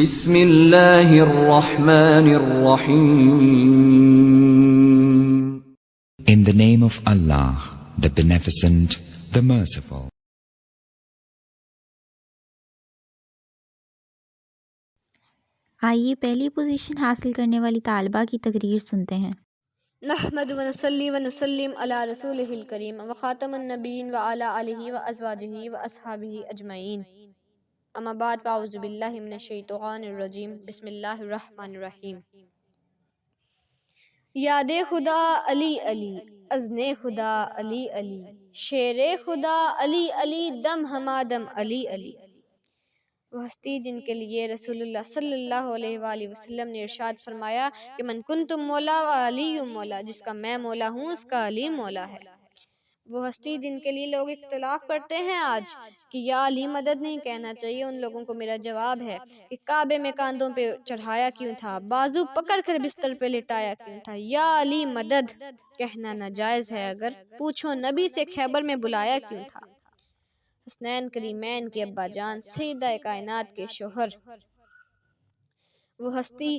بسم اللہ الرحمن الرحیم. In the name of Allah, the Beneficent, the Merciful. آئیے پہلی پوزیشن حاصل کرنے والی طالبہ کی تقریر سنتے ہیں. نحمد و نصلی و نسلم علی رسولہ الکریم و خاتم النبیین و علی آلہ و ازواجہ و اصحابہ اجمعین. اما بعد فاعوذ باللہ من الشیطان الرجیم. بسم اللہ الرحمن الرحیم. یاد خدا علی علی، اذن خدا علی علی، شیر خدا علی علی، دم ہمادم علی علی. وہ ہستی جن کے لیے رسول اللہ صلی اللہ علیہ وآلہ وسلم نے ارشاد فرمایا کہ من کنتم مولا و علی مولا، جس کا میں مولا ہوں اس کا علی مولا ہے. وہ ہستی جن کے لیے لوگ اختلاف کرتے ہیں آج کہ یا علی مدد نہیں کہنا چاہیے، ان لوگوں کو میرا جواب ہے کہ کعبے میں کاندھوں پہ چڑھایا کیوں تھا، بازو پکڑ کر بستر پہ لٹایا کیوں تھا. یا علی مدد کہنا ناجائز ہے اگر، پوچھو نبی سے خیبر میں بلایا کیوں تھا. حسنین کریمین کے ابا جان، سیدہ کائنات کے شوہر، وہ ہستی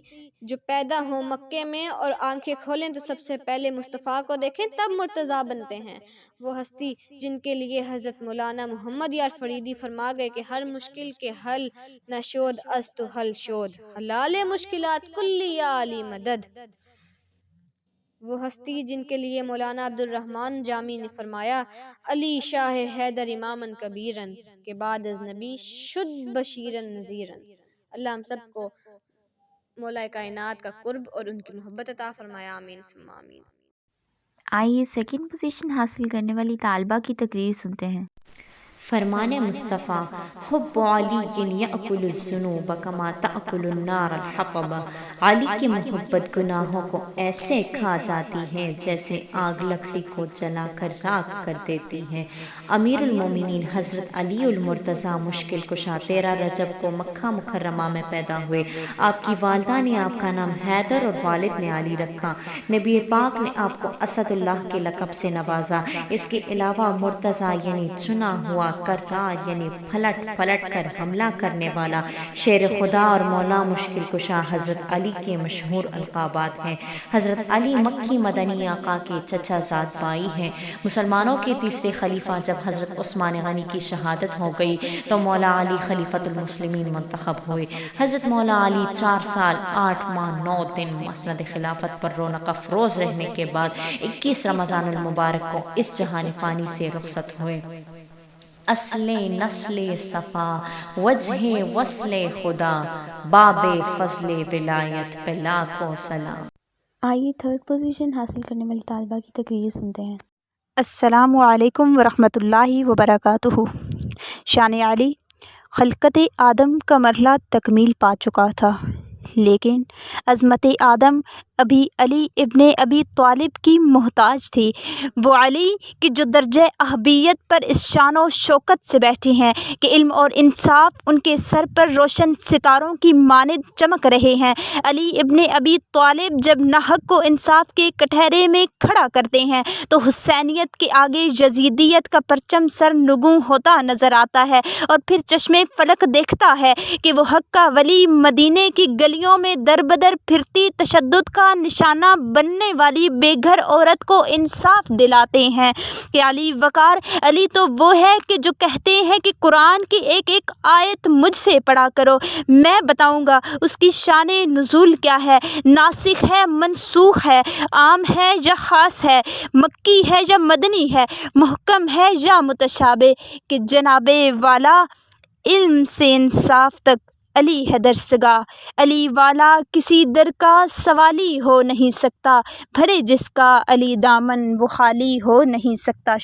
جو پیدا ہوں مکے میں اور آنکھیں کھولیں تو سب سے پہلے مصطفیٰ کو دیکھیں تب مرتضیٰ بنتے ہیں. وہ ہستی جن کے لیے حضرت مولانا محمد یار فریدی فرما گئے کہ ہر مشکل کے حل نہ شود از تو حل شود، حلال مشکلات کلی یا علی مدد. وہ ہستی جن کے لیے مولانا عبد الرحمن جامی نے فرمایا علی شاہ حیدر امامن کبیرن کے بعد از نبی شد بشیرن نذیرن. اللہ ہم سب کو مولا کائنات کا قرب اور ان کی محبت عطا فرمایا. آمین ثم آمین. آئیے سیکنڈ پوزیشن حاصل کرنے والی طالبہ کی تقریر سنتے ہیں. فرمان مصطفیٰ حب علی یأکل الذنوب کما تأکل النار الحطب. علی کی محبت گناہوں کو ایسے کھا جاتی ہے جیسے آگ لکڑی کو جلا کر راکھ کر دیتی ہے. امیر المومنین حضرت علی المرتضیٰ مشکل کشا 13 رجب کو مکہ مکرمہ میں پیدا ہوئے. آپ کی والدہ نے آپ کا نام حیدر اور والد نے علی رکھا. نبی پاک نے آپ کو اسد اللہ کے لقب سے نوازا. اس کے علاوہ مرتضیٰ یعنی چنا ہوا، کرار یعنی پلٹ کر حملہ کرنے والا، شیر خدا اور مولا مشکل کشا حضرت علی کے مشہور القابات ہیں. حضرت علی مکی مدنی آقا کے چچا زاد بھائی ہیں. مسلمانوں کے تیسرے خلیفہ جب حضرت عثمان غنی کی شہادت ہو گئی تو مولا علی خلیفۃ المسلمین منتخب ہوئے. حضرت مولا علی 4 سال 8 ماہ 9 دن مسند خلافت پر رونق افروز رہنے کے بعد 21 رمضان المبارک کو اس جہان فانی سے رخصت ہوئے. اصل نسل صفا وجہ وصل خدا، باب فضل ولایت پہ لاکھوں سلام. آئیے تھرڈ پوزیشن حاصل کرنے والی طالبہ کی تقریر سنتے ہیں. السلام علیکم ورحمۃ اللہ وبرکاتہ. شان علی خلقت آدم کا مرحلہ تکمیل پا چکا تھا، لیکن عظمت آدم ابھی علی ابن ابی طالب کی محتاج تھی. وہ علی کی جو درجہ اہبیت پر اس شان و شوکت سے بیٹھے ہیں کہ علم اور انصاف ان کے سر پر روشن ستاروں کی مانند چمک رہے ہیں. علی ابن ابی طالب جب ناحق کو انصاف کے کٹہرے میں کھڑا کرتے ہیں تو حسینیت کے آگے یزیدیت کا پرچم سر نگوں ہوتا نظر آتا ہے، اور پھر چشم فلک دیکھتا ہے کہ وہ حق کا ولی مدینے کی گلیوں میں در بدر پھرتی تشدد کا نشانہ بننے والی بے گھر عورت کو انصاف دلاتے ہیں کہ علی وقار. علی تو وہ ہے کہ جو کہتے ہیں کہ قرآن کی ایک ایک آیت مجھ سے پڑھا کرو، میں بتاؤں گا اس کی شان نزول کیا ہے، ناسخ ہے منسوخ ہے، عام ہے یا خاص ہے، مکی ہے یا مدنی ہے، محکم ہے یا متشابہ. کہ جناب والا علم سے انصاف تک علی ہے درسگاہ. علی والا کسی در کا سوالی ہو نہیں سکتا، بھرے جس کا علی دامن وہ خالی ہو نہیں سکتا.